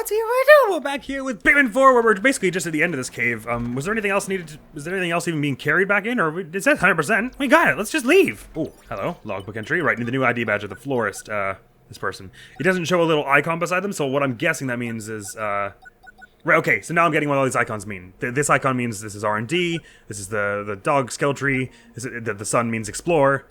what's he doing? We're back here with Pikmin 4, where we're basically just at the end of this cave. Was there anything else is there anything else even being carried back in, or it says 100%? We got it, let's just leave. Oh, hello, logbook entry, right, need the new ID badge of the florist, this person. It doesn't show a little icon beside them, so what I'm guessing that means is, right, okay, so now I'm getting what all these icons mean. This icon means this is R&D, this is the dog skill tree, the sun means explore,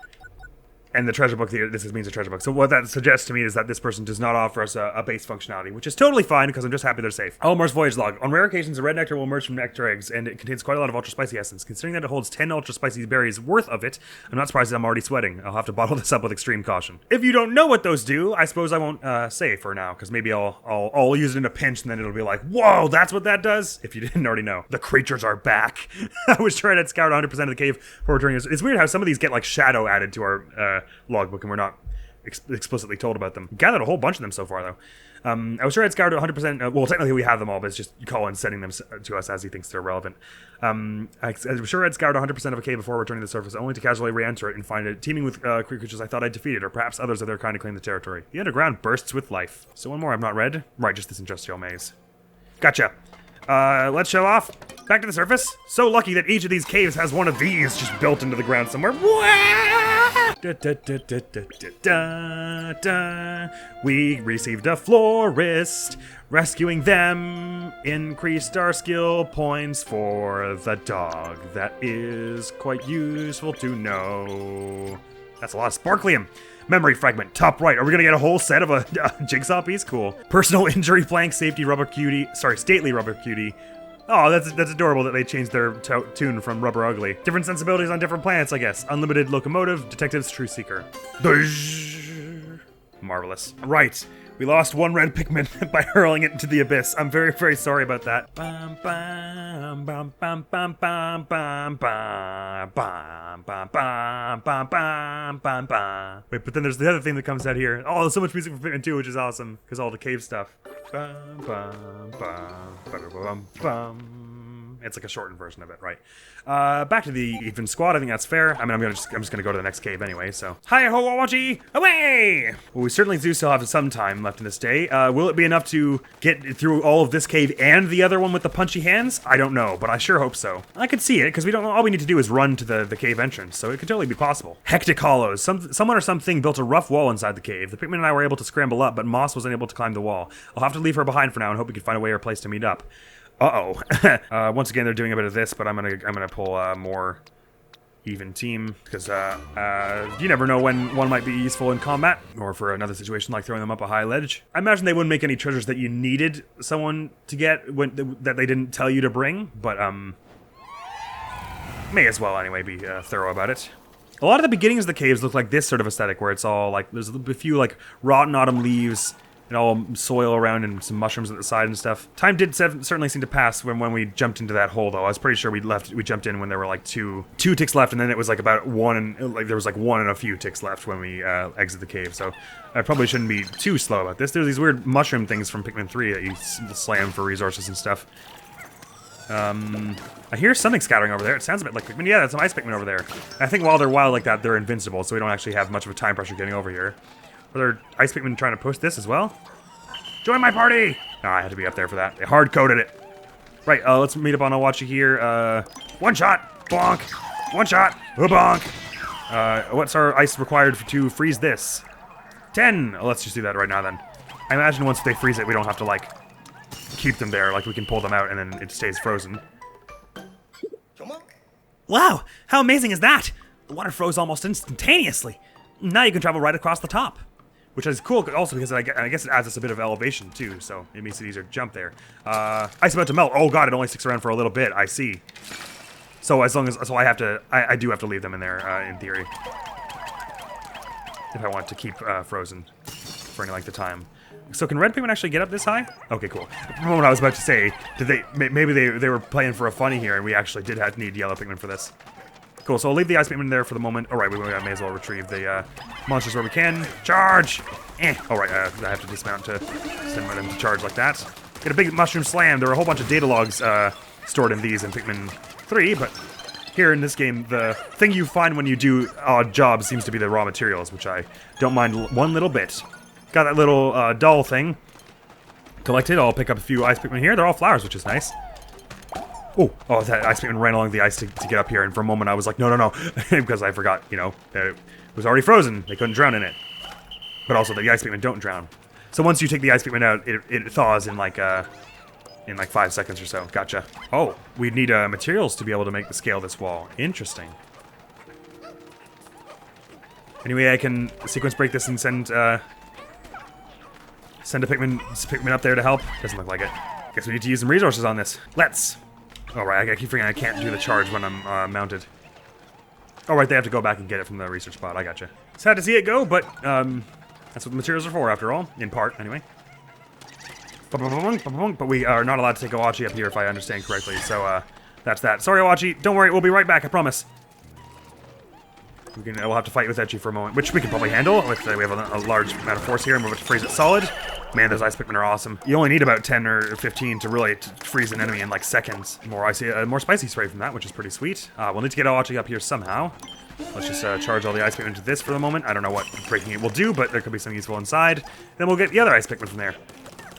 and the treasure book, this means a treasure book. So what that suggests to me is that this person does not offer us a base functionality, which is totally fine because I'm just happy they're safe. Olimar's voyage log. On rare occasions, a red nectar will emerge from nectar eggs, and it contains quite a lot of ultra spicy essence. Considering that it holds 10 ultra spicy berries worth of it, I'm not surprised that I'm already sweating. I'll have to bottle this up with extreme caution. If you don't know what those do, I suppose I won't say for now, because maybe I'll use it in a pinch, and then it'll be like, whoa, that's what that does? If you didn't already know. The creatures are back. I was trying to scout 100% of the cave before returning. It's weird how some of these get like shadow added to our logbook, and we're not explicitly told about them. Gathered a whole bunch of them so far, though. I was sure I'd scoured 100%. Well, technically we have them all, but it's just Colin sending them to us as he thinks they're relevant. I was sure I'd scoured 100% of a cave before returning to the surface, only to casually re-enter it and find it teeming with creatures I thought I'd defeated, or perhaps others of their kind to claim the territory. The underground bursts with life. So one more I've not read. Right, just this industrial maze. Gotcha. Let's show off. Back to the surface. So lucky that each of these caves has one of these just built into the ground somewhere. We received a florist. Rescuing them increased our skill points for the dog. That is quite useful to know. That's a lot of sparklium. Memory fragment, top right. Are we gonna get a whole set of a jigsaw piece? Cool. Personal injury flank, safety rubber cutie. Sorry, stately rubber cutie. Oh, that's adorable that they changed their tune from Rubber Ugly. Different sensibilities on different planets, I guess. Unlimited locomotive, detective's true seeker. Marvelous. Right. We lost one red Pikmin by hurling it into the abyss. I'm very, very sorry about that. Bum, bum, bum, bum, bum, bum, bum, bum, bum, bum, bum, bum, bum, bum, bum. Wait, but then there's the other thing that comes out here. Oh, there's so much music for Pikmin 2, which is awesome, because all the cave stuff. Bum, bum, bum, bum, bum. It's like a shortened version of it, right? Back to the even squad. I think that's fair. I mean, I'm just gonna go to the next cave anyway. So, hi ho, Wawachi, away! Well, we certainly do still have some time left in this day. Will it be enough to get through all of this cave and the other one with the punchy hands? I don't know, but I sure hope so. I could see it because we don't. All we need to do is run to the cave entrance, so it could totally be possible. Hectic hollows. Someone or something built a rough wall inside the cave. The Pikmin and I were able to scramble up, but Moss was unable to climb the wall. I'll have to leave her behind for now and hope we can find a way or place to meet up. Uh-oh. Once again, they're doing a bit of this, but I'm gonna pull more even team, because you never know when one might be useful in combat, or for another situation like throwing them up a high ledge. I imagine they wouldn't make any treasures that you needed someone to get that they didn't tell you to bring, but may as well anyway be thorough about it. A lot of the beginnings of the caves look like this sort of aesthetic, where it's all like there's a few like rotten autumn leaves and all soil around and some mushrooms at the side and stuff. Time did certainly seem to pass when we jumped into that hole, though. I was pretty sure we jumped in when there were like two ticks left, and then it was like about one, and like there was like one and a few ticks left when we exit the cave. So I probably shouldn't be too slow about this. There's these weird mushroom things from Pikmin 3 that you slam for resources and stuff. I hear something scattering over there. It sounds a bit like Pikmin. Yeah, that's some ice Pikmin over there. I think while they're wild like that, they're invincible, so we don't actually have much of a time pressure getting over here. Are there ice Pikmin trying to push this as well? Join my party! Oh, I had to be up there for that. They hard-coded it. Right, let's meet up on Oouie here. One shot! Bonk! One shot! Bonk! What's our ice required to freeze this? 10! Oh, let's just do that right now, then. I imagine once they freeze it, we don't have to, like, keep them there. Like, we can pull them out and then it stays frozen. Wow! How amazing is that? The water froze almost instantaneously. Now you can travel right across the top. Which is cool also because I guess it adds us a bit of elevation too, so it makes it easier to jump there. Ice about to melt. Oh god, it only sticks around for a little bit. I see. So as long as I do have to leave them in there in theory, if I want to keep frozen for any length of time. So can red Pikmin actually get up this high? Okay, cool. The moment I was about to say, maybe they were playing for a funny here, and we actually did need yellow Pikmin for this. Cool, so I'll leave the ice Pikmin there for the moment. Alright, we may as well retrieve the monsters where we can. Charge! Alright, I have to dismount to send them to charge like that. Get a big mushroom slam. There are a whole bunch of data logs stored in these in Pikmin 3, but here in this game, the thing you find when you do odd jobs seems to be the raw materials, which I don't mind one little bit. Got that little doll thing. collected. I'll pick up a few ice Pikmin here. They're all flowers, which is nice. Oh, that ice Pikmin ran along the ice to get up here, and for a moment I was like, no, because I forgot, you know, that it was already frozen. They couldn't drown in it. But also, the ice Pikmin don't drown. So once you take the ice Pikmin out, it thaws in like 5 seconds or so. Gotcha. Oh, we need materials to be able to make the scale of this wall. Interesting. Anyway, I can sequence break this and send a Pikmin up there to help. Doesn't look like it. Guess we need to use some resources on this. Let's. All right, I keep forgetting I can't do the charge when I'm mounted. Oh, right, they have to go back and get it from the research pod. I gotcha. Sad to see it go, but that's what the materials are for, after all. In part, anyway. But we are not allowed to take Oouie up here, if I understand correctly. So that's that. Sorry, Oouie. Don't worry, we'll be right back. I promise. We'll have to fight with Etchy for a moment, which we can probably handle. We have a large amount of force here, and we're about to freeze it solid. Man, those ice Pikmin are awesome. You only need about 10 or 15 to really freeze an enemy in like seconds. More spicy spray from that, which is pretty sweet. We'll need to get Oouie up here somehow. Let's just charge all the ice Pikmin into this for the moment. I don't know what breaking it will do, but there could be some useful inside. Then we'll get the other ice Pikmin from there.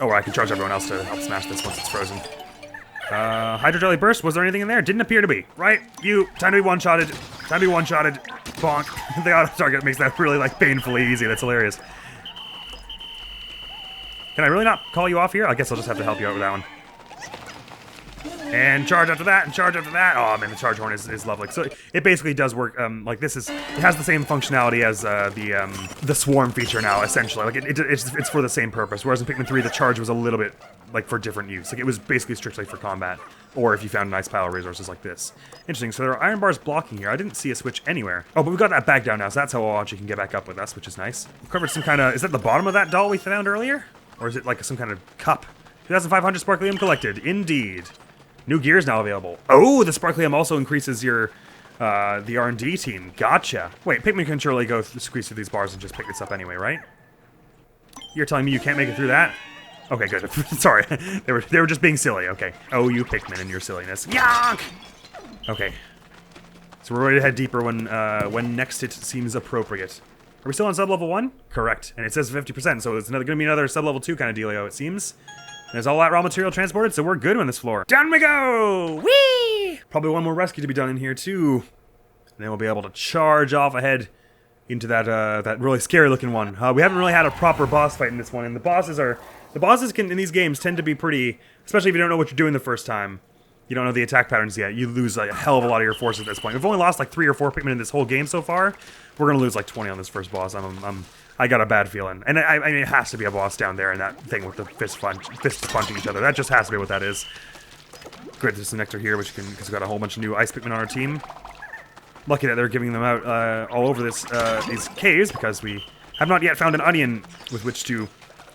Oh, I can charge everyone else to help smash this once it's frozen. Hydro Jelly Burst, was there anything in there? Didn't appear to be. Right, you, time to be one-shotted. Time to be one-shotted. Bonk. The auto-target makes that really, like, painfully easy. That's hilarious. Can I really not call you off here? I guess I'll just have to help you out with that one. And charge after that, and charge after that. Oh, man, the charge horn is lovely. So it basically does work, like, it has the same functionality as the swarm feature now, essentially. Like, it's for the same purpose. Whereas in Pikmin 3, the charge was a little bit, like, for different use. Like, it was basically strictly for combat. Or if you found a nice pile of resources like this. Interesting, so there are iron bars blocking here. I didn't see a switch anywhere. Oh, but we've got that back down now, so that's how Oouie can get back up with us, which is nice. We've covered some kind of, is that the bottom of that doll we found earlier? Or is it like some kind of cup? 2,500 Sparklium collected, indeed. New gears now available. Oh, the Sparklium also increases your, the R&D team. Gotcha. Wait, Pikmin can surely go squeeze through these bars and just pick this up anyway, right? You're telling me you can't make it through that? Okay, good. Sorry. They were just being silly. Okay. Oh, you Pikmin and your silliness. Yuck! Okay. So we're ready to head deeper when next it seems appropriate. Are we still on sub-level 1? Correct. And it says 50%, so it's going to be another sub-level 2 kind of dealio, it seems. There's all that raw material transported, so we're good on this floor. Down we go! Whee! Probably one more rescue to be done in here, too. And then we'll be able to charge off ahead into that really scary-looking one. We haven't really had a proper boss fight in this one, and the bosses in these games tend to be pretty, especially if you don't know what you're doing the first time. You don't know the attack patterns yet. You lose like a hell of a lot of your force at this point. We've only lost like 3 or 4 Pikmin in this whole game so far. We're gonna lose like 20 on this first boss. I got a bad feeling. And I mean, it has to be a boss down there in that thing with the fists punching each other. That just has to be what that is. Great, there's some nectar here, because we've got a whole bunch of new ice Pikmin on our team. Lucky that they're giving them out all over these caves, because we have not yet found an onion with which to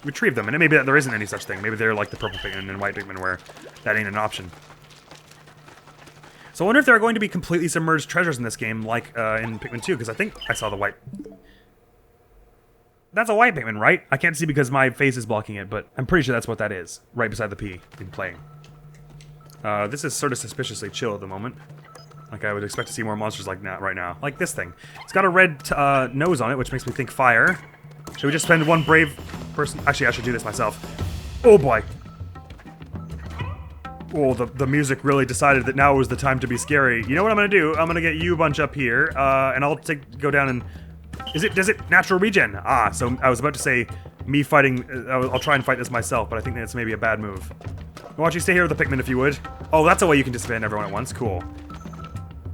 retrieve them. And it may be that there isn't any such thing. Maybe they're like the purple Pikmin and white Pikmin, where that ain't an option. So I wonder if there are going to be completely submerged treasures in this game, like in Pikmin 2, because I think I saw the white... That's a white Pikmin, right? I can't see because my face is blocking it, but I'm pretty sure that's what that is, right beside the P in playing. This is sort of suspiciously chill at the moment. Like I would expect to see more monsters like that right now. Like this thing. It's got a red nose on it, which makes me think fire. Should we just spend one brave person? Actually, I should do this myself. Oh boy. Oh, the music really decided that now was the time to be scary. You know what I'm gonna do? I'm gonna get you a bunch up here, and I'll go down and... Does it natural regen? Ah, so I was about to say me fighting, I'll try and fight this myself, but I think that's maybe a bad move. Why don't you stay here with the Pikmin if you would? Oh, that's a way you can disband everyone at once, cool.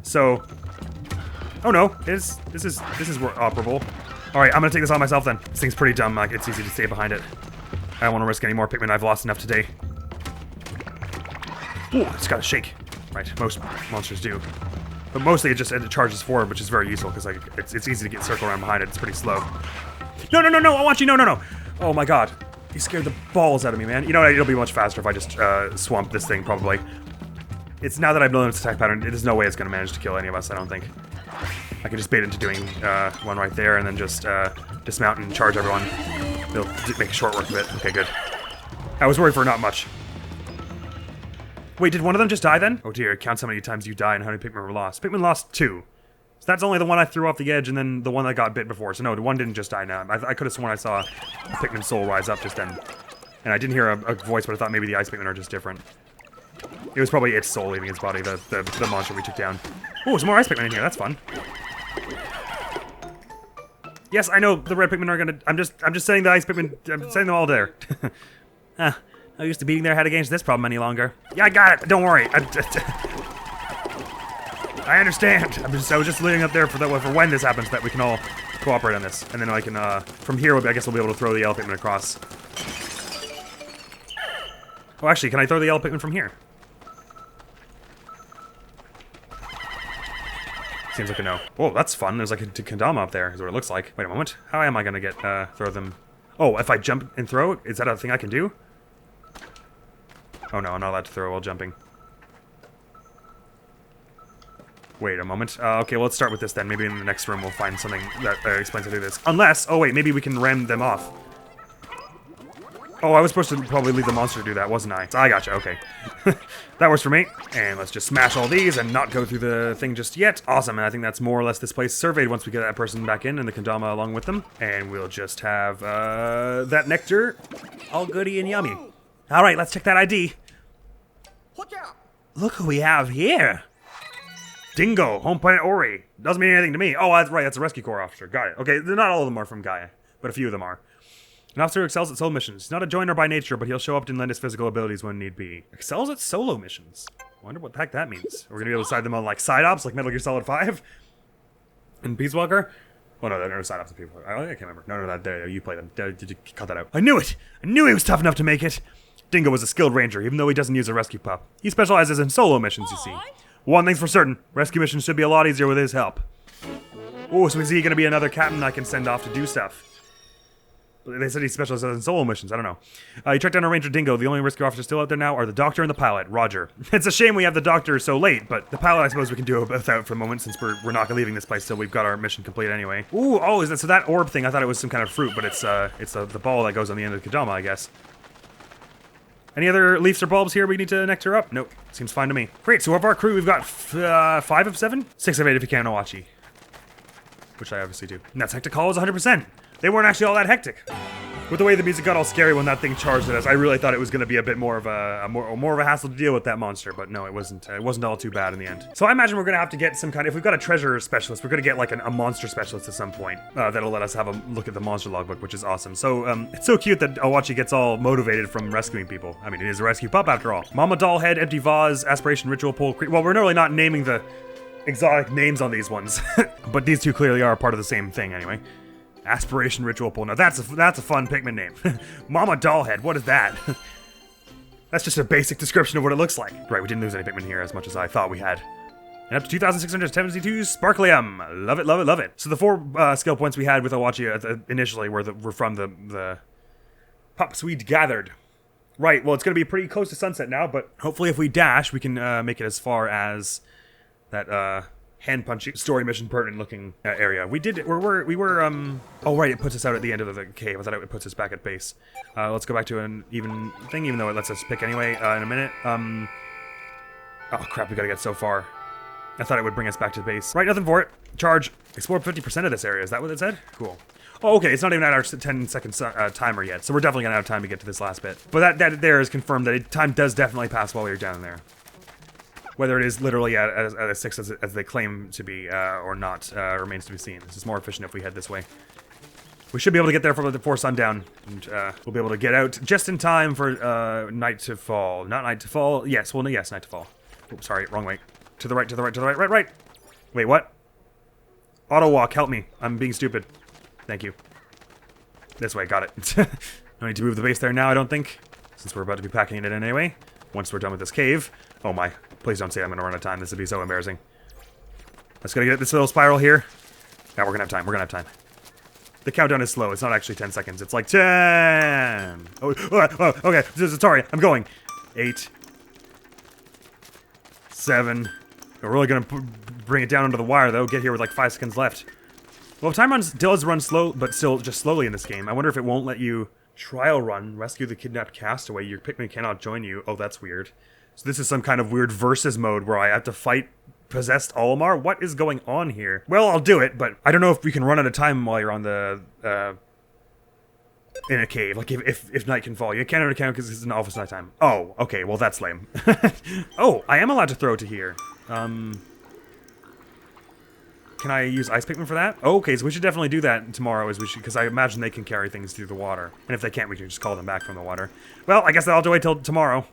So, oh no, this is operable. Alright, I'm gonna take this on myself then. This thing's pretty dumb, like, it's easy to stay behind it. I don't want to risk any more Pikmin, I've lost enough today. Ooh, it's gotta shake. Right, most monsters do. But mostly it charges forward, which is very useful, because like, it's easy to get circle around behind it, it's pretty slow. No, I want you, no. Oh my god. You scared the balls out of me, man. You know what, it'll be much faster if I just swamp this thing, probably. It's now that I've known its attack pattern, there's no way it's gonna manage to kill any of us, I don't think. I can just bait into doing one right there, and then just dismount and charge everyone. They'll make a short work of it. Okay, good. I was worried for not much. Wait, did one of them just die then? Oh dear, count how many times you die and how many Pikmin were lost. Pikmin lost 2. So that's only the one I threw off the edge and then the one that got bit before. So no, the one didn't just die now. I could have sworn I saw a Pikmin soul rise up just then. And I didn't hear a voice, but I thought maybe the ice Pikmin are just different. It was probably its soul leaving its body, the monster we took down. Oh, some more ice Pikmin in here. That's fun. Yes, I know the red Pikmin are gonna. I'm just saying the ice Pikmin. I'm saying them all there. No use to beating their head against this problem any longer. Yeah, I got it. Don't worry. I understand. I was just leading up there for when this happens, that we can all cooperate on this, and then I can from here I guess we'll be able to throw the yellow Pikmin across. Oh, actually, can I throw the yellow Pikmin from here? Seems like a no. Oh, that's fun. There's like a kendama up there, is what it looks like. Wait a moment. How am I gonna get throw them? Oh, if I jump and throw, is that a thing I can do? Oh no, I'm not allowed to throw while jumping. Wait a moment. Okay, well, let's start with this then. Maybe in the next room we'll find something that explains how to do this. Unless, oh wait, maybe we can ram them off. Oh, I was supposed to probably leave the monster to do that, wasn't I? I gotcha, okay. That works for me. And let's just smash all these and not go through the thing just yet. Awesome, and I think that's more or less this place surveyed once we get that person back in and the kendama along with them. And we'll just have that nectar all goody and yummy. Alright, let's check that ID. Look who we have here. Dingo, home planet Oouie. Doesn't mean anything to me. Oh, that's right, that's a rescue corps officer. Got it. Okay, not all of them are from Gaia, but a few of them are. An officer who excels at solo missions. He's not a joiner by nature, but he'll show up to lend his physical abilities when need be. Excels at solo missions. Wonder what the heck that means. We're gonna be able to side them on like side ops, like Metal Gear Solid 5? And Peace Walker? Oh no, there are side ops and people. I can't remember. No, there, you play them. Did you cut that out? I knew it! I knew he was tough enough to make it! Dingo was a skilled ranger, even though he doesn't use a rescue pup. He specializes in solo missions, you see. One thing's for certain, rescue missions should be a lot easier with his help. Oh, so is he gonna be another captain I can send off to do stuff? They said he specializes in solo missions, I don't know. You tracked down a Ranger Dingo. The only rescue officers still out there now are the doctor and the pilot, Roger. It's a shame we have the doctor so late, but the pilot I suppose we can do without for a moment since we're not leaving this place till we've got our mission complete anyway. Ooh, oh, is that, so that orb thing, I thought it was some kind of fruit, but it's the ball that goes on the end of the kendama, I guess. Any other leaves or bulbs here we need to nectar up? Nope, seems fine to me. Great, so of our crew we've got 5 of 7? 6 of 8 if you count Oouie. Which I obviously do. And that's hectic call is 100%. They weren't actually all that hectic. With the way the music got all scary when that thing charged at us, I really thought it was going to be a bit more of a hassle to deal with that monster, but no, it wasn't. It wasn't all too bad in the end. So I imagine we're going to have to get some kind of, if we've got a treasure specialist, we're going to get like a monster specialist at some point that'll let us have a look at the monster logbook, which is awesome. So it's so cute that Oouie gets all motivated from rescuing people. I mean, it is a rescue pup after all. Mama Doll Head, Empty Vase, Aspiration Ritual Pole. Well, we're really not naming the exotic names on these ones, but these two clearly are part of the same thing anyway. Aspiration Ritual Pole. Now that's a fun Pikmin name. Mama Dollhead, what is that? That's just a basic description of what it looks like. Right, we didn't lose any Pikmin here as much as I thought we had. And up to 2,672 Sparklium. Love it, love it, love it. So the 4 skill points we had with Oouie initially were from the pups we'd gathered. Right, well it's going to be pretty close to sunset now, but hopefully if we dash, we can make it as far as that hand-punchy, story mission pertinent looking area. We were oh right, it puts us out at the end of the cave. I thought it puts us back at base. Let's go back to an even thing, even though it lets us pick anyway in a minute. Oh crap, we gotta get so far. I thought it would bring us back to base. Right, nothing for it. Charge. Explore 50% of this area. Is that what it said? Cool. Oh, okay, it's not even at our 10-second timer yet, so we're definitely gonna have time to get to this last bit. But that there is confirmed that time does definitely pass while we're down there. Whether it is literally at a 6 as they claim to be or not remains to be seen. This is more efficient if we head this way. We should be able to get there before sundown, and we'll be able to get out just in time for night to fall. Not night to fall. Yes, well, yes, night to fall. Oops, sorry, wrong way. To the right, to the right, to the right, right. Wait, what? Auto walk, help me. I'm being stupid. Thank you. This way, got it. No need to move the base there now, I don't think, since we're about to be packing it in anyway. Once we're done with this cave. Oh my. Please don't say I'm gonna run out of time. This would be so embarrassing. Let's go get this little spiral here. Now we're gonna have time. We're gonna have time. The countdown is slow. It's not actually 10 seconds. It's like 10. Oh, okay. Sorry. I'm going. 8. 7. We're really gonna bring it down under the wire though. Get here with like 5 seconds left. Well, time does run slow, but still just slowly in this game. I wonder if it won't let you trial run, rescue the kidnapped castaway. Your Pikmin cannot join you. Oh, that's weird. So this is some kind of weird versus mode where I have to fight possessed Lolimar? What is going on here? Well, I'll do it, but I don't know if we can run out of time while you're on the in a cave, like if night can fall. You can't account because it's an office nighttime. Oh, okay, well that's lame. Oh, I am allowed to throw to here. Can I use ice Pikmin for that? Oh, okay, so we should definitely do that tomorrow, because I imagine they can carry things through the water. And if they can't, we can just call them back from the water. Well, I guess I'll have to wait till tomorrow.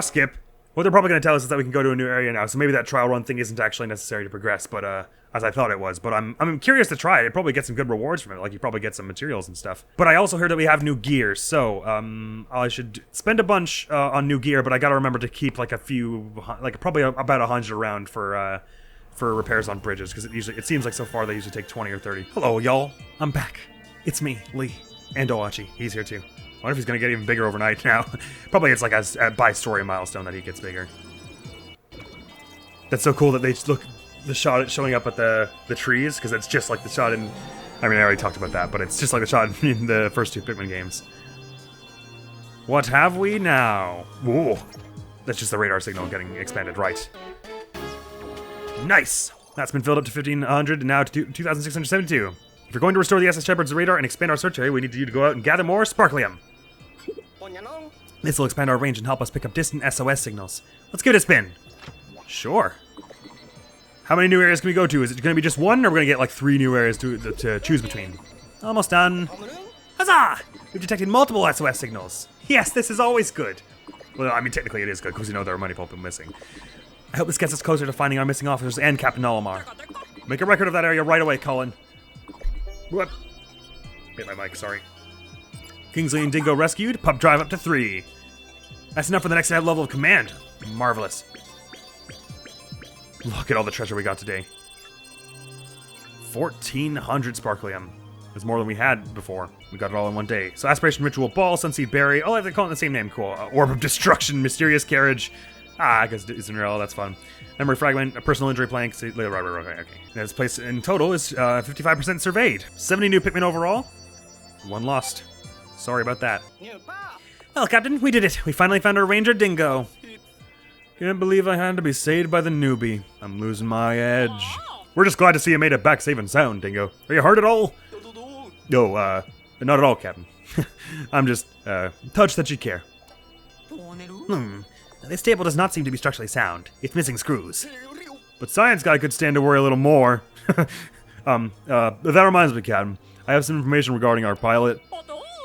Skip. What they're probably going to tell us is that we can go to a new area now, so maybe that trial run thing isn't actually necessary to progress, but as I thought it was. But I'm curious to try it. I'd probably get some good rewards from it, like you probably get some materials and stuff. But I also heard that we have new gear, so I should spend a bunch on new gear, but I got to remember to keep like a few, like probably about 100 around for repairs on bridges, because it seems like so far they usually take 20 or 30. Hello, y'all. I'm back. It's me, Lee, and Oouie. He's here too. I wonder if he's gonna get even bigger overnight now. Probably it's like a by story milestone that he gets bigger. That's so cool that they just look the shot showing up at the trees, because it's just like the shot in. I mean, I already talked about that, but it's just like the shot in the first 2 Pikmin games. What have we now? Whoa, that's just the radar signal getting expanded, right? Nice. That's been filled up to 1,500 and now to 2,672. If you're going to restore the SS Shepherd's radar and expand our search area, we need you to go out and gather more Sparklium. This will expand our range and help us pick up distant SOS signals. Let's give it a spin. Sure. How many new areas can we go to? Is it going to be just one, or are we going to get like 3 new areas to choose between? Almost done. Huzzah! We've detected multiple SOS signals. Yes, this is always good. Well, I mean, technically it is good, because there are many people missing. I hope this gets us closer to finding our missing officers and Captain Lolimar. Make a record of that area right away, Colin. What? Hit my mic, sorry. Dingsly and Kingo rescued. Pup drive up to 3. That's enough for the next level of command. Marvelous. Look at all the treasure we got today. 1,400 Sparklium. It's more than we had before. We got it all in one day. So Aspiration Ritual Ball, Sunseed Berry. Oh, they're calling it the same name. Cool. Orb of Destruction, Mysterious Carriage. I guess it's Admiral, that's fun. Memory Fragment, a Personal Injury Plank. Okay. This place in total is 55% surveyed. 70 new Pikmin overall. 1 lost. Sorry about that. Well, Captain, we did it. We finally found our Ranger Dingo. Can't believe I had to be saved by the newbie. I'm losing my edge. We're just glad to see you made it back safe and sound, Dingo. Are you hurt at all? No, not at all, Captain. I'm just touched that you care. This table does not seem to be structurally sound. It's missing screws. But Science Guy could stand to worry a little more. That reminds me, Captain. I have some information regarding our pilot.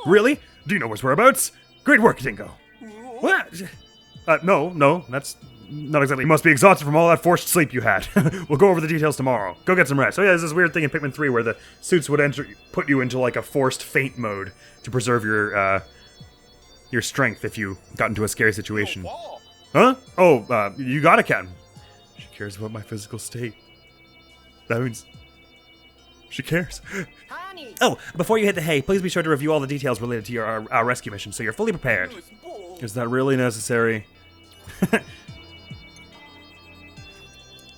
Really? Do you know his whereabouts? Great work, Dingo. What? No, that's not exactly. You must be exhausted from all that forced sleep you had. We'll go over the details tomorrow. Go get some rest. Oh yeah, there's this weird thing in Pikmin 3 where the suits would put you into like a forced faint mode to preserve your strength if you got into a scary situation. Huh? Oh, you got it, Captain. She cares about my physical state. That means she cares. Oh, before you hit the hay, please be sure to review all the details related to our rescue mission so you're fully prepared. Is that really necessary?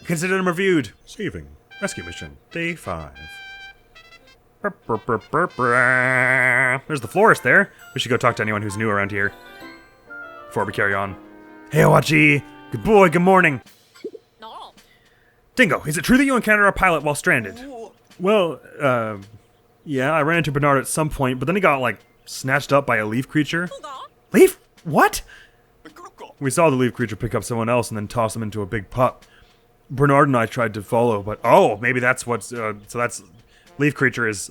Consider them reviewed. Saving. Rescue mission. Day 5. There's the florist there. We should go talk to anyone who's new around here before we carry on. Hey, Oouie. Good boy, good morning. Dingo, is it true that you encountered our pilot while stranded? Well, yeah, I ran into Bernard at some point, but then he got, like, snatched up by a leaf creature. Leaf? What? We saw the leaf creature pick up someone else and then toss him into a big pup. Bernard and I tried to follow, but oh, maybe that's what's, so that's, leaf creature is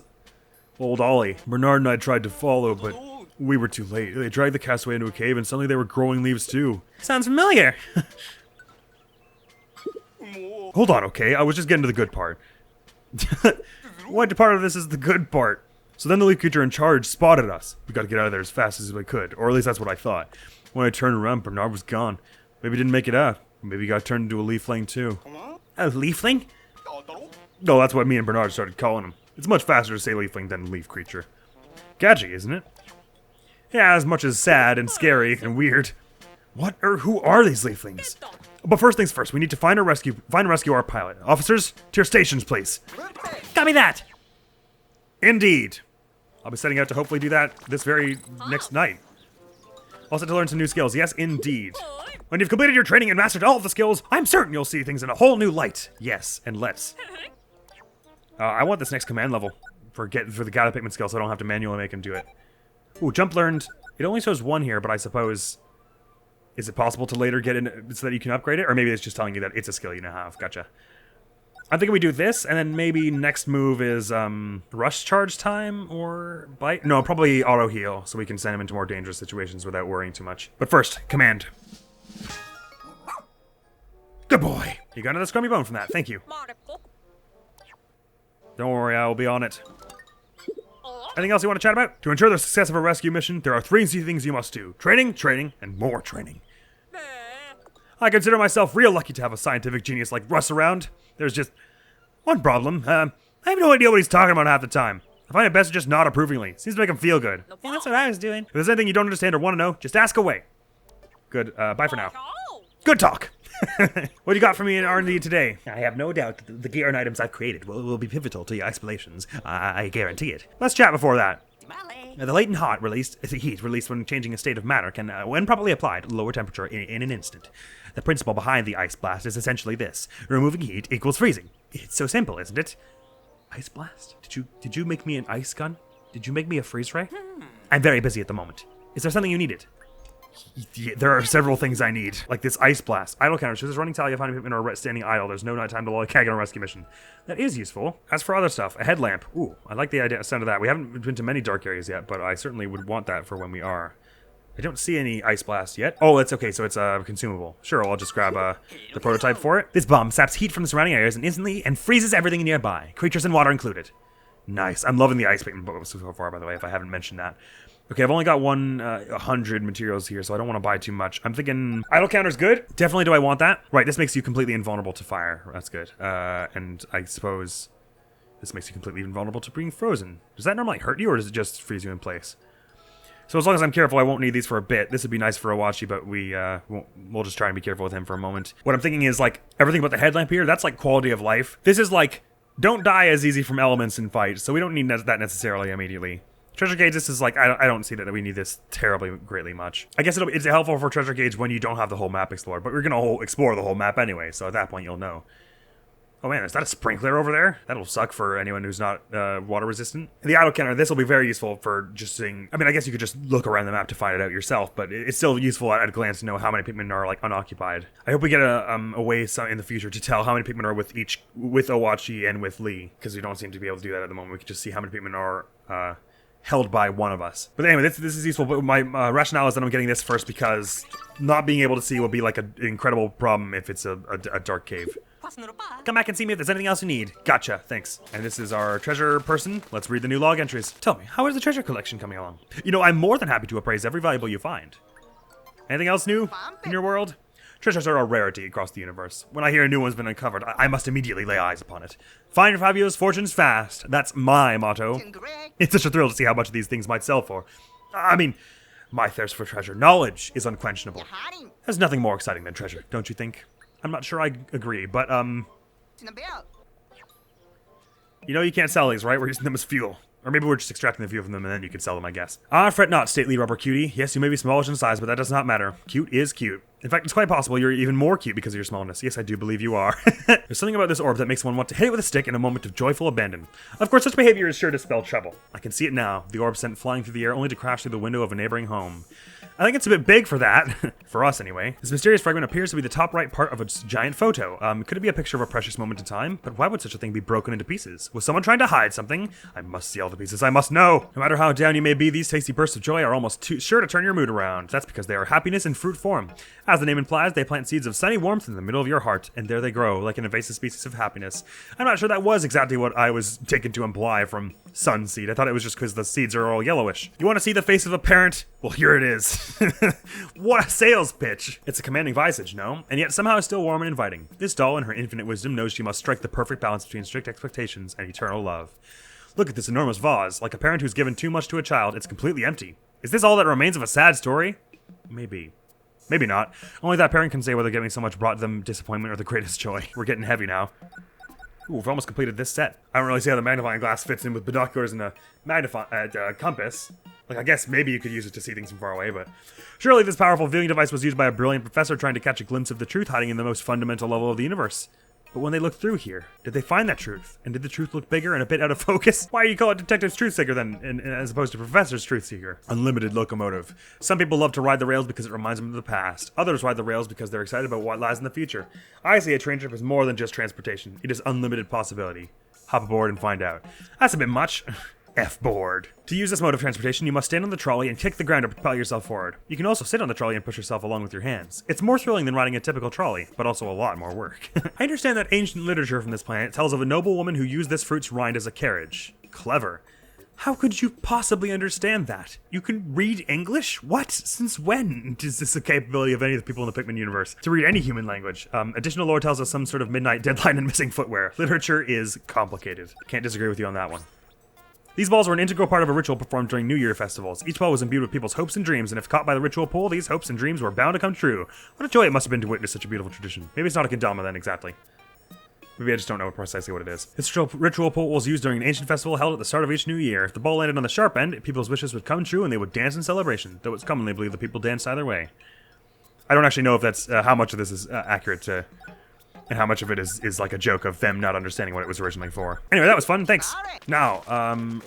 old Ollie. Bernard and I tried to follow, but we were too late. They dragged the castaway into a cave and suddenly they were growing leaves too. Sounds familiar. Hold on, okay? I was just getting to the good part. What part of this is the good part? So then the leaf creature in charge spotted us. We gotta get out of there as fast as we could, or at least that's what I thought. When I turned around, Bernard was gone. Maybe he didn't make it out. Maybe he got turned into a leafling too. A leafling? No, that's what me and Bernard started calling him. It's much faster to say leafling than leaf creature. Catchy, isn't it? Yeah, as much as sad and scary and weird. What or who are these leaflings? But first things first, we need to find and rescue our pilot. Officers, to your stations, please. Got me that! Indeed. I'll be setting out to hopefully do that this very next night. Also to learn some new skills. Yes, indeed. When you've completed your training and mastered all of the skills, I'm certain you'll see things in a whole new light. Yes, and let's. I want this next command level for the gather Pikmin skill, so I don't have to manually make him do it. Ooh, jump learned. It only shows 1 here, but I suppose... Is it possible to later get in so that you can upgrade it? Or maybe it's just telling you that it's a skill you now have. Gotcha. I'm thinking we do this, and then maybe next move is rush charge time or bite? No, probably auto heal, so we can send him into more dangerous situations without worrying too much. But first, command. Good boy. You got another scrummy bone from that. Thank you. Don't worry, I will be on it. Anything else you want to chat about? To ensure the success of a rescue mission, there are 3 easy things you must do. Training, training, and more training. I consider myself real lucky to have a scientific genius like Russ around. There's just one problem. I have no idea what he's talking about half the time. I find it best to just nod approvingly. Seems to make him feel good. Yeah, that's what I was doing. If there's anything you don't understand or want to know, just ask away. Good, bye for now. Good talk. What do you got for me in R&D today? I have no doubt that the gear and items I've created will be pivotal to your explanations. I guarantee it. Let's chat before that. The latent heat released when changing a state of matter can, when properly applied, lower temperature in an instant. The principle behind the ice blast is essentially this: removing heat equals freezing. It's so simple, isn't it? Ice blast? Did you make me an ice gun? Did you make me a freeze ray? I'm very busy at the moment. Is there something you needed? Yeah, there are several things I need, like this ice blast. Idle counter shows this running tally of how many Pikmin are standing idle. There's no time to lollygag on a rescue mission. That is useful. As for other stuff, a headlamp. Ooh, I like the sound of that. We haven't been to many dark areas yet, but I certainly would want that for when we are. I don't see any ice blast yet. Oh, it's okay, so it's consumable. Sure, I'll just grab the prototype for it. This bomb saps heat from the surrounding areas and instantly freezes everything nearby, creatures and water included. Nice. I'm loving the ice Pikmin so far, by the way, if I haven't mentioned that. Okay, I've only got 100 materials here, so I don't want to buy too much. I'm thinking idle counter's good. Definitely do I want that. Right, this makes you completely invulnerable to fire. That's good. And I suppose this makes you completely invulnerable to being frozen. Does that normally hurt you, or does it just freeze you in place? So as long as I'm careful, I won't need these for a bit. This would be nice for Oouie, but we'll just try and be careful with him for a moment. What I'm thinking is, like, everything about the headlamp here, that's like quality of life. This is like, don't die as easy from elements in fights, so we don't need that necessarily immediately. Treasure gauge, this is like, I don't see that we need this terribly greatly much. I guess it's helpful for treasure gauge when you don't have the whole map explored, but we're gonna explore the whole map anyway, so at that point you'll know. Oh man, is that a sprinkler over there? That'll suck for anyone who's not water resistant. The idle counter, this will be very useful for just seeing, I mean, I guess you could just look around the map to find it out yourself, but it's still useful at a glance to know how many Pikmin are like unoccupied. I hope we get a way in the future to tell how many Pikmin are with Oouie and with Lee, because we don't seem to be able to do that at the moment. We can just see how many Pikmin are held by one of us. But anyway, this is useful, but my rationale is that I'm getting this first because not being able to see will be like an incredible problem if it's a dark cave. Come back and see me if there's anything else you need. Gotcha, thanks. And this is our treasure person. Let's read the new log entries. Tell me, how is the treasure collection coming along? You know, I'm more than happy to appraise every valuable you find. Anything else new in your world? Treasures are a rarity across the universe. When I hear a new one's been uncovered, I must immediately lay eyes upon it. Find your fabulous fortunes fast. That's my motto. It's such a thrill to see how much these things might sell for. I mean, my thirst for treasure knowledge is unquenchable. There's nothing more exciting than treasure, don't you think? I'm not sure I agree, but, you know you can't sell these, right? We're using them as fuel. Or maybe we're just extracting the fuel from them and then you can sell them, I guess. Ah, fret not, stately rubber cutie. Yes, you may be smallish in size, but that does not matter. Cute is cute. In fact, it's quite possible you're even more cute because of your smallness. Yes, I do believe you are. There's something about this orb that makes one want to hit it with a stick in a moment of joyful abandon. Of course, such behavior is sure to spell trouble. I can see it now. The orb sent flying through the air only to crash through the window of a neighboring home. I think it's a bit big for that. For us, anyway. This mysterious fragment appears to be the top right part of a giant photo. Could it be a picture of a precious moment in time? But why would such a thing be broken into pieces? Was someone trying to hide something? I must see all the pieces. I must know. No matter how down you may be, these tasty bursts of joy are almost sure to turn your mood around. That's because they are happiness in fruit form. As the name implies, they plant seeds of sunny warmth in the middle of your heart, and there they grow, like an invasive species of happiness. I'm not sure that was exactly what I was taken to imply from sunseed. I thought it was just because the seeds are all yellowish. You want to see the face of a parent? Well, here it is. What a sales pitch! It's a commanding visage, no? And yet somehow still warm and inviting. This doll, in her infinite wisdom, knows she must strike the perfect balance between strict expectations and eternal love. Look at this enormous vase. Like a parent who's given too much to a child, it's completely empty. Is this all that remains of a sad story? Maybe. Maybe not. Only that parent can say whether giving so much brought them disappointment or the greatest joy. We're getting heavy now. Ooh, we've almost completed this set. I don't really see how the magnifying glass fits in with binoculars and a compass. Like, I guess maybe you could use it to see things from far away, but... Surely this powerful viewing device was used by a brilliant professor trying to catch a glimpse of the truth hiding in the most fundamental level of the universe. But when they looked through here, did they find that truth? And did the truth look bigger and a bit out of focus? Why do you call it Detective's Truth Seeker then, as opposed to Professor's Truth Seeker? Unlimited locomotive. Some people love to ride the rails because it reminds them of the past. Others ride the rails because they're excited about what lies in the future. I say a train trip is more than just transportation. It is unlimited possibility. Hop aboard and find out. That's a bit much. F-board. To use this mode of transportation, you must stand on the trolley and kick the ground to propel yourself forward. You can also sit on the trolley and push yourself along with your hands. It's more thrilling than riding a typical trolley, but also a lot more work. I understand that ancient literature from this planet tells of a noble woman who used this fruit's rind as a carriage. Clever. How could you possibly understand that? You can read English? What? Since when is this a capability of any of the people in the Pikmin universe? To read any human language. Additional lore tells us some sort of midnight deadline and missing footwear. Literature is complicated. Can't disagree with you on that one. These balls were an integral part of a ritual performed during New Year festivals. Each ball was imbued with people's hopes and dreams, and if caught by the ritual pull, these hopes and dreams were bound to come true. What a joy it must have been to witness such a beautiful tradition. Maybe it's not a kendama then, exactly. Maybe I just don't know precisely what it is. This ritual pull was used during an ancient festival held at the start of each new year. If the ball landed on the sharp end, people's wishes would come true and they would dance in celebration, though it's commonly believed that people danced either way. I don't actually know if that's how much of this is accurate to... and how much of it is like a joke of them not understanding what it was originally for. Anyway, that was fun, thanks. Now,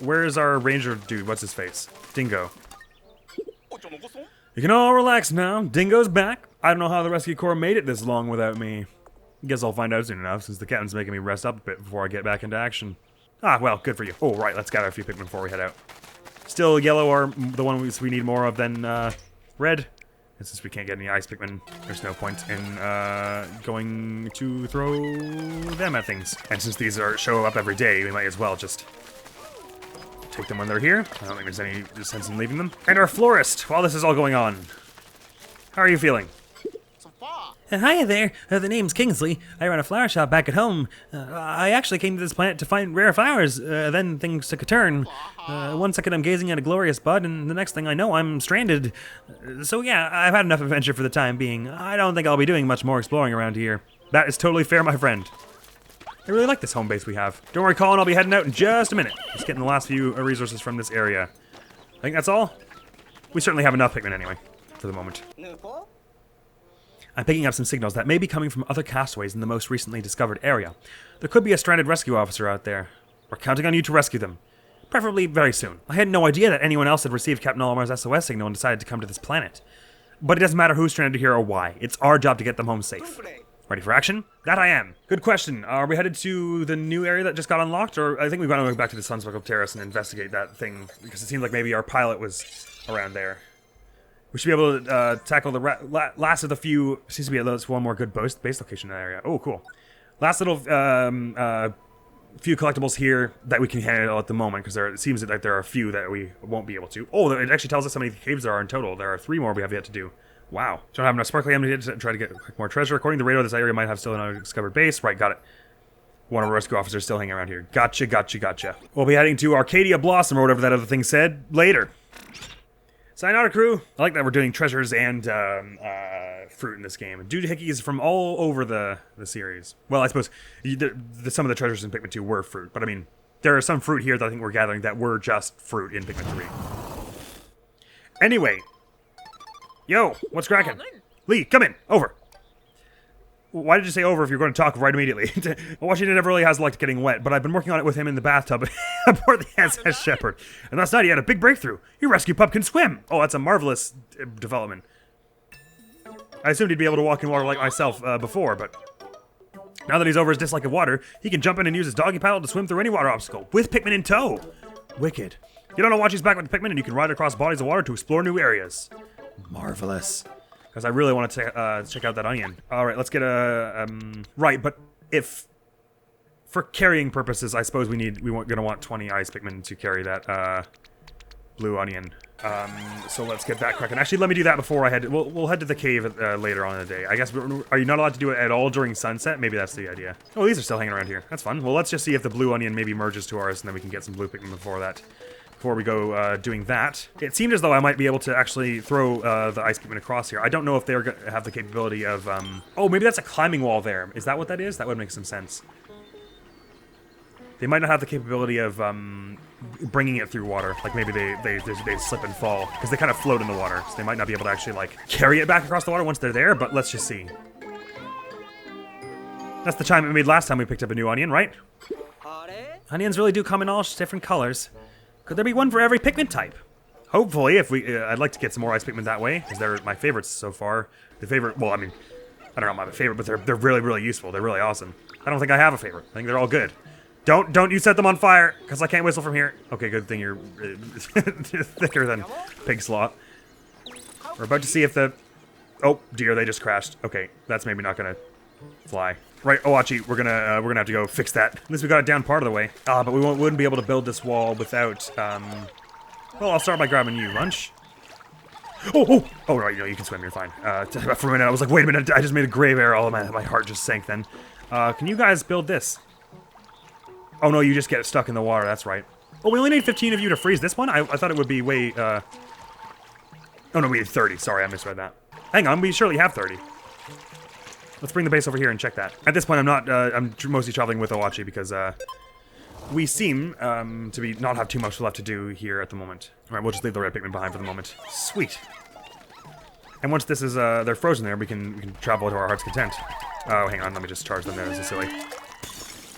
where's our ranger dude? What's his face? Dingo. You can all relax now. Dingo's back. I don't know how the rescue corps made it this long without me. Guess I'll find out soon enough, since the captain's making me rest up a bit before I get back into action. Ah, well, good for you. Oh, right, let's gather a few Pikmin before we head out. Still, yellow are the one we need more of than red. And since we can't get any ice Pikmin, there's no point in going to throw them at things. And since these show up every day, we might as well just take them when they're here. I don't think there's any sense in leaving them. And our florist, while this is all going on, how are you feeling? Hiya there, the name's Kingsley. I run a flower shop back at home. I actually came to this planet to find rare flowers, then things took a turn. One second I'm gazing at a glorious bud, and the next thing I know I'm stranded. So yeah, I've had enough adventure for the time being. I don't think I'll be doing much more exploring around here. That is totally fair, my friend. I really like this home base we have. Don't worry, Colin, I'll be heading out in just a minute. Just getting the last few resources from this area. I think that's all. We certainly have enough Pikmin anyway, for the moment. I'm picking up some signals that may be coming from other castaways in the most recently discovered area. There could be a stranded rescue officer out there. We're counting on you to rescue them. Preferably very soon. I had no idea that anyone else had received Captain Lolimar's SOS signal and decided to come to this planet. But it doesn't matter who's stranded here or why. It's our job to get them home safe. Ready for action? That I am. Good question. Are we headed to the new area that just got unlocked? Or I think we've got to go back to the Sunsparkle Terrace and investigate that thing. Because it seems like maybe our pilot was around there. We should be able to tackle the last of the few... Seems to be at least one more good base location in that area. Oh, cool. Last little few collectibles here that we can handle at the moment, because it seems like there are a few that we won't be able to. Oh, it actually tells us how many caves there are in total. There are 3 more we have yet to do. Wow. Don't have enough sparkly ammo to try to get more treasure. According to the radar, this area might have still an undiscovered base. Right, got it. One of our rescue officers still hanging around here. Gotcha, gotcha, gotcha. We'll be heading to Arcadia Blossom, or whatever that other thing said, later. Sayonara, crew. I like that we're doing treasures and fruit in this game. Doohickeys from all over the series. Well, I suppose some of the treasures in Pikmin 2 were fruit, but I mean, there are some fruit here that I think we're gathering that were just fruit in Pikmin 3. Anyway. Yo, what's cracking? Lee, come in. Over. Why did you say over if you're going to talk right immediately? Washington never really has liked getting wet, but I've been working on it with him in the bathtub aboard the SS Shepherd. And last night he had a big breakthrough. Your rescue pup can swim. Oh, that's a marvelous development. I assumed he'd be able to walk in water like myself before, but now that he's over his dislike of water, he can jump in and use his doggy paddle to swim through any water obstacle, with Pikmin in tow. Wicked. Get on a watch his back with the Pikmin and you can ride across bodies of water to explore new areas. Marvelous. Because I really want to check out that onion. Alright, let's get a... right, but if... For carrying purposes, I suppose we're gonna want 20 ice Pikmin to carry that blue onion. So let's get that cracking. Actually, let me do that before I head... We'll head to the cave later on in the day. I guess... Are you not allowed to do it at all during sunset? Maybe that's the idea. Oh, these are still hanging around here. That's fun. Well, let's just see if the blue onion maybe merges to ours, and then we can get some blue Pikmin before that. Before we go doing that. It seemed as though I might be able to actually throw the ice Pikmin across here. I don't know if they're going to have the capability of... Oh, maybe that's a climbing wall there. Is that what that is? That would make some sense. They might not have the capability of bringing it through water. Like maybe they slip and fall. Because they kind of float in the water. So they might not be able to actually like carry it back across the water once they're there. But let's just see. That's the chime it made last time we picked up a new onion, right? Onions really do come in all different colors. Could there be one for every Pikmin type? Hopefully, if we, I'd like to get some more ice Pikmin that way, because they're my favorites so far. The favorite, well, I mean, I don't know my favorite, but they're really, really useful. They're really awesome. I don't think I have a favorite. I think they're all good. Don't you set them on fire, because I can't whistle from here. Okay, good thing you're thicker than pig slot. We're about to see if the... Oh, dear, they just crashed. Okay, that's maybe not gonna fly. Right, Oouie, we're gonna have to go fix that. At least we got it down part of the way. But we wouldn't be able to build this wall without, Well, I'll start by grabbing you, Munch. Oh, right, you can swim, you're fine. For a minute, I was like, wait a minute, I just made a grave error. Oh, my heart just sank then. Can you guys build this? Oh, no, you just get stuck in the water, that's right. Oh, we only need 15 of you to freeze this one? I thought it would be way, Oh, no, we need 30. Sorry, I misread that. Hang on, we surely have 30. Let's bring the base over here and check that. At this point, I'm mostly traveling with Oouie because, we seem to be not have too much left to do here at the moment. All right, we'll just leave the red Pikmin behind for the moment. Sweet. And once this is they're frozen there, we can travel to our heart's content. Oh, hang on, let me just charge them there. This is silly.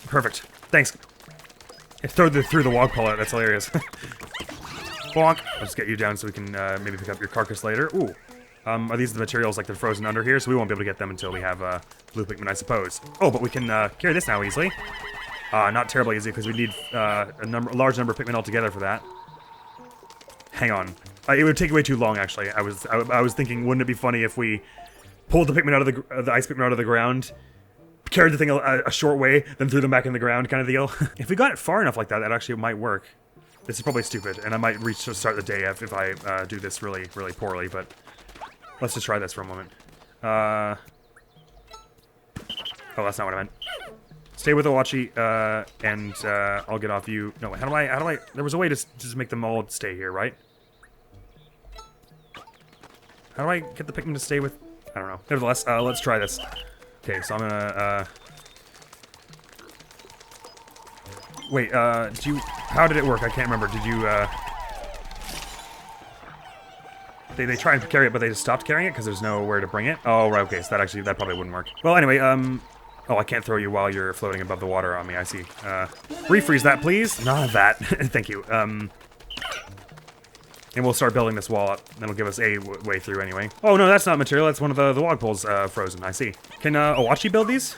Perfect. Thanks. Through the wog pull out. That's hilarious. Bonk. I'll just get you down so we can maybe pick up your carcass later. Ooh. Are these the materials like they're frozen under here? So we won't be able to get them until we have blue Pikmin, I suppose. Oh, but we can carry this now easily. Not terribly easy because we need a large number of Pikmin altogether for that. Hang on, it would take way too long. Actually, I was thinking, wouldn't it be funny if we pulled the Pikmin out of the ice Pikmin out of the ground, carried the thing a short way, then threw them back in the ground, kind of deal. If we got it far enough like that, that actually might work. This is probably stupid, and I might reach to start the day if I do this really, really poorly. But let's just try this for a moment. Oh, that's not what I meant. Stay with Oouie, and I'll get off you. No, how do I? There was a way to just make them all stay here, right? How do I get the Pikmin to stay with? I don't know. Nevertheless, let's try this. Okay, so I'm gonna, wait, how did it work? I can't remember. Did you, They try and carry it, but they just stopped carrying it because there's nowhere to bring it? Oh, right, okay, so that probably wouldn't work. Well, anyway, oh, I can't throw you while you're floating above the water on me, I see. Refreeze that, please. None of that. Thank you. And we'll start building this wall up. That'll give us a way through anyway. Oh, no, that's not material. That's one of the wog poles frozen, I see. Can Oouie build these?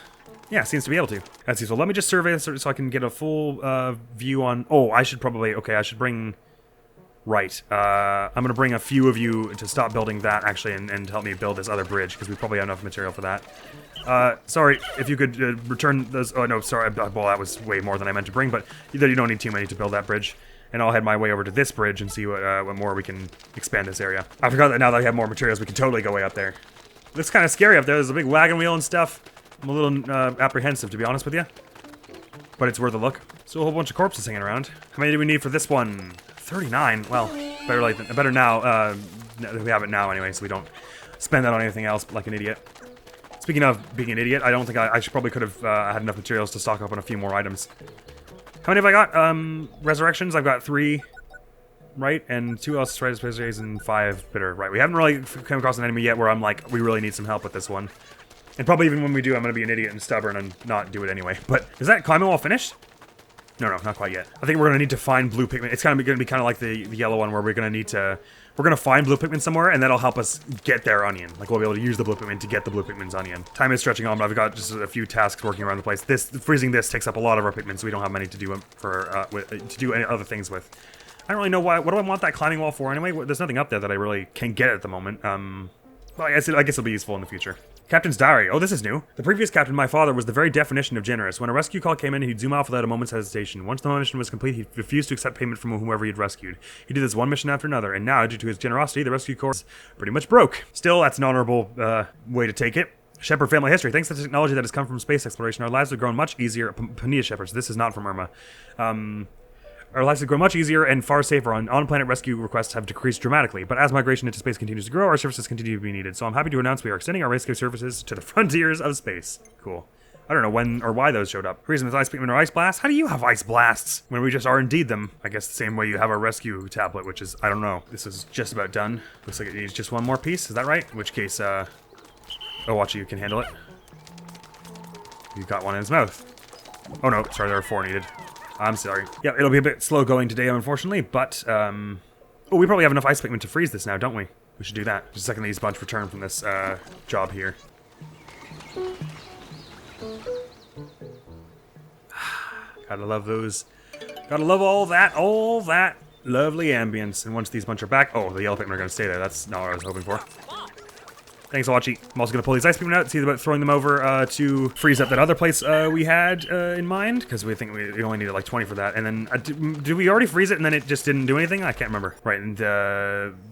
Yeah, seems to be able to. That's useful. Let me just survey this so I can get a full view on... Oh, I should probably... Okay, I should bring... Right. I'm going to bring a few of you to stop building that, actually, and help me build this other bridge, because we probably have enough material for that. Sorry, if you could return those... Oh, no, sorry. Well, that was way more than I meant to bring, but you don't need too many to build that bridge. And I'll head my way over to this bridge and see what more we can expand this area. I forgot that now that I have more materials, we can totally go way up there. Looks kind of scary up there. There's a big wagon wheel and stuff. I'm a little apprehensive, to be honest with you. But it's worth a look. So a whole bunch of corpses hanging around. How many do we need for this one? 39. Well, better now. We have it now anyway, so we don't spend that on anything else like an idiot. Speaking of being an idiot, I don't think I probably could have had enough materials to stock up on a few more items. How many have I got? Resurrections, I've got 3, right? And 2 Elysistratus and 5 bitter, right? We haven't really come across an enemy yet where I'm like, we really need some help with this one. And probably even when we do, I'm going to be an idiot and stubborn and not do it anyway. But is that climbing wall finished? No, not quite yet. I think we're going to need to find blue Pikmin. It's going to be kind of like the yellow one where we're going to need to... We're going to find blue Pikmin somewhere, and that'll help us get their onion. Like, we'll be able to use the blue Pikmin to get the blue Pikmin's onion. Time is stretching on, but I've got just a few tasks working around the place. Freezing this takes up a lot of our Pikmin, so we don't have many to do to do any other things with. I don't really know why. What do I want that climbing wall for anyway? There's nothing up there that I really can get at the moment. Well, I guess it'll be useful in the future. Captain's diary. Oh, this is new. The previous captain, my father, was the very definition of generous. When a rescue call came in, he'd zoom off without a moment's hesitation. Once the mission was complete, he refused to accept payment from whoever he'd rescued. He did this one mission after another, and now, due to his generosity, the rescue corps is pretty much broke. Still, that's an honorable way to take it. Shepherd family history. Thanks to the technology that has come from space exploration, our lives have grown much easier. Pania shepherds. This is not from Irma. Our lives have grown much easier and far safer. On-planet rescue requests have decreased dramatically, but as migration into space continues to grow, our services continue to be needed. So I'm happy to announce we are extending our rescue services to the frontiers of space. Cool. I don't know when or why those showed up. Reason with Ice Pikmin or Ice Blast? How do you have Ice Blasts when we just are indeed them? I guess the same way you have a rescue tablet, which is, I don't know. This is just about done. Looks like it needs just one more piece. Is that right? In which case, Oouie, you can handle it. He got one in his mouth. Oh no, sorry, there are 4 needed. I'm sorry. Yeah, it'll be a bit slow going today, unfortunately, but, oh, we probably have enough ice Pikmin to freeze this now, don't we? We should do that. Just a second these bunch return from this, job here. Gotta love those. Gotta love all that lovely ambience. And once these bunch are back, oh, the yellow Pikmin are gonna stay there. That's not what I was hoping for. Thanks, Oouie. I'm also gonna pull these ice Pikmin out, see about throwing them over to freeze up that other place we had in mind, because we think we only needed like 20 for that. And then, did we already freeze it and then it just didn't do anything? I can't remember. Right, and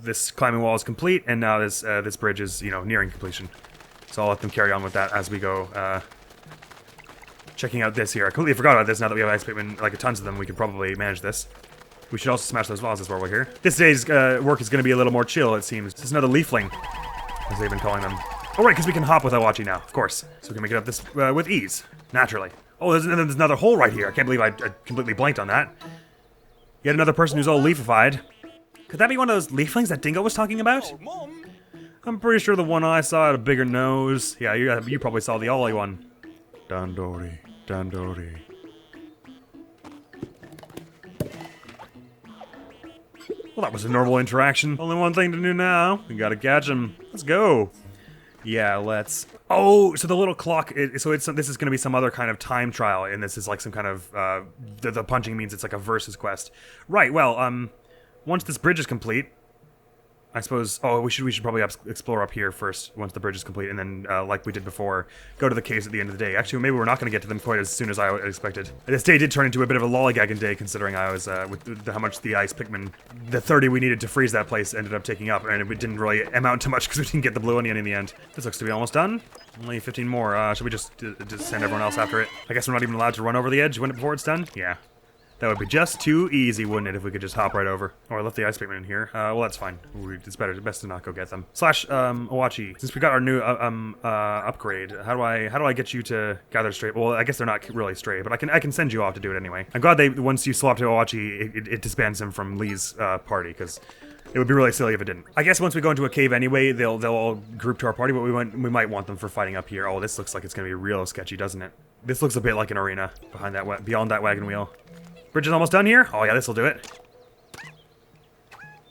this climbing wall is complete, and now this bridge is, you know, nearing completion. So I'll let them carry on with that as we go. Checking out this here. I completely forgot about this. Now that we have ice Pikmin, like tons of them, we can probably manage this. We should also smash those vases while we're here. This day's work is going to be a little more chill, it seems. This is another leafling, as they've been calling them. Oh, right, because we can hop with Oouie now, of course. So we can make it up this with ease, naturally. Oh, there's another hole right here. I can't believe I completely blanked on that. Yet another person who's all leafified. Could that be one of those leaflings that Dingo was talking about? I'm pretty sure the one I saw had a bigger nose. Yeah, you probably saw the Oouie one. Dandori. Dandori. Well, that was a normal interaction. Only one thing to do now. We gotta catch him. Let's go. Yeah, let's... Oh, so the little clock... this is gonna be some other kind of time trial, and this is like some kind of... the punching means it's like a versus quest. Right, well, once this bridge is complete... I suppose... Oh, we should probably explore up here first, once the bridge is complete, and then, like we did before, go to the caves at the end of the day. Actually, maybe we're not going to get to them quite as soon as I expected. This day did turn into a bit of a lollygagging day, considering I was, with how much the ice Pikmin, the 30 we needed to freeze that place ended up taking up, and it didn't really amount to much because we didn't get the blue onion in the end. This looks to be almost done. Only 15 more. Should we just send everyone else after it? I guess we're not even allowed to run over the edge before it's done? Yeah. That would be just too easy, wouldn't it, if we could just hop right over? Oh, I left the ice Pikmin in here. Well, that's fine. It's best to not go get them. Slash, Oouie, since we got our new, upgrade, how do I get you to gather stray? Well, I guess they're not really stray, but I can send you off to do it anyway. I'm glad once you swap to Oouie, it disbands him from Lee's, party, because it would be really silly if it didn't. I guess once we go into a cave anyway, they'll all group to our party, but we might want them for fighting up here. Oh, this looks like it's gonna be real sketchy, doesn't it? This looks a bit like an arena beyond that wagon wheel. Bridge is almost done here? Oh yeah, this'll do it.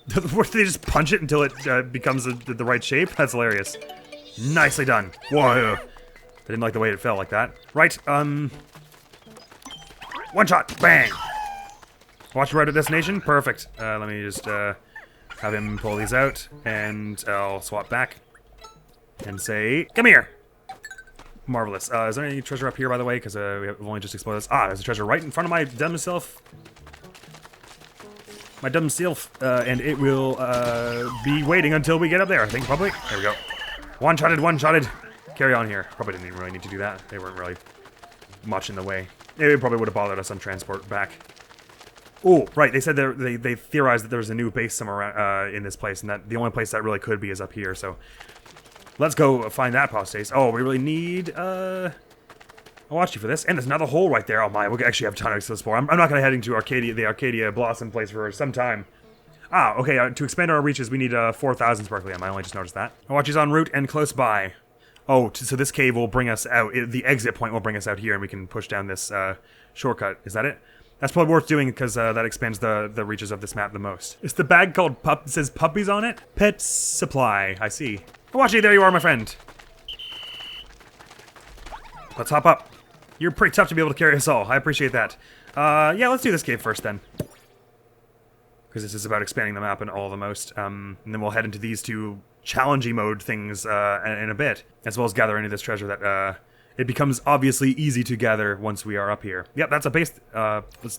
They just punch it until it becomes the right shape? That's hilarious. Nicely done. Whoa. I didn't like the way it fell like that. Right, one shot. Bang. Watch right at destination? Perfect. Let me just have him pull these out, and I'll swap back and say, come here. Marvelous. Is there any treasure up here, by the way? Because we've only just explored this. Ah, there's a treasure right in front of my dumb self. My dumb self. And it will be waiting until we get up there, I think, probably. There we go. One-shotted. Carry on here. Probably didn't even really need to do that. They weren't really much in the way. It probably would have bothered us on transport back. Oh, right. They said they theorized that there's a new base somewhere in this place, and that the only place that really could be is up here, so... Let's go find that Pt.6. Oh, we really need, Oouie for this. And there's another hole right there. Oh my, we actually have a ton of to explore. I'm not going to head into the Arcadia Blossom place for some time. Ah, okay, to expand our reaches, we need 4,000 sparkly M. I only just noticed that. Oouie's en route and close by. Oh, so this cave will bring us out. The exit point will bring us out here, and we can push down this shortcut. Is that it? That's probably worth doing, because that expands the reaches of this map the most. It's the bag called it says puppies on it? Pet Supply, I see. Oouie, there you are, my friend. Let's hop up. You're pretty tough to be able to carry us all. I appreciate that. Yeah, let's do this cave first, then. Because this is about expanding the map and all the most. And then we'll head into these two challenging mode things in a bit. As well as gather any of this treasure that it becomes obviously easy to gather once we are up here. Yep, that's a base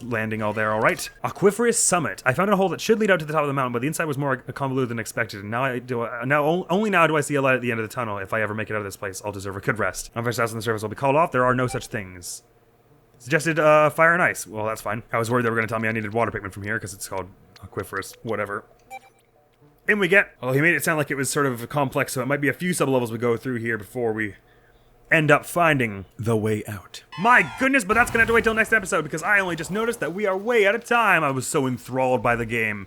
landing all there, all right. Aquiferous Summit. I found a hole that should lead out to the top of the mountain, but the inside was more convoluted than expected. And only now do I see a light at the end of the tunnel. If I ever make it out of this place, I'll deserve a good rest. Unfinished tasks on the surface will be called off. There are no such things. Suggested fire and ice. Well, that's fine. I was worried they were going to tell me I needed water Pikmin from here, because it's called Aquiferous, whatever. In we get. Well, he made it sound like it was sort of complex, so it might be a few sub-levels we go through here before we end up finding the way out. My goodness, but that's gonna have to wait till next episode because I only just noticed that we are way out of time. I was so enthralled by the game.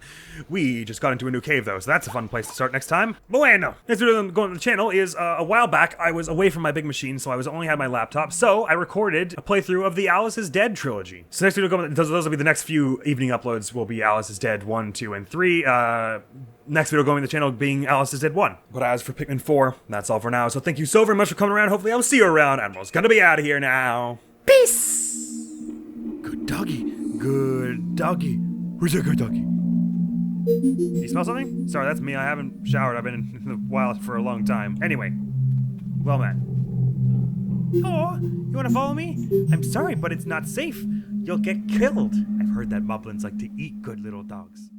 We just got into a new cave though, so that's a fun place to start next time. Bueno, next video I'm going to the channel is a while back I was away from my big machine, so I only had my laptop, so I recorded a playthrough of the Alice is Dead trilogy. So next video, those will be the next few evening uploads will be Alice is Dead 1, 2, and 3. Next video going to the channel being Alice is Dead 1. But as for Pikmin 4, that's all for now. So thank you so very much for coming around. Hopefully I'll see you around. Admiral's gonna be out of here now. Peace! Good doggy. Good doggy. Where's that good doggy? Do you smell something? Sorry, that's me. I haven't showered. I've been in the wild for a long time. Anyway. Well met. Oh, you wanna follow me? I'm sorry, but it's not safe. You'll get killed. I've heard that moblins like to eat good little dogs.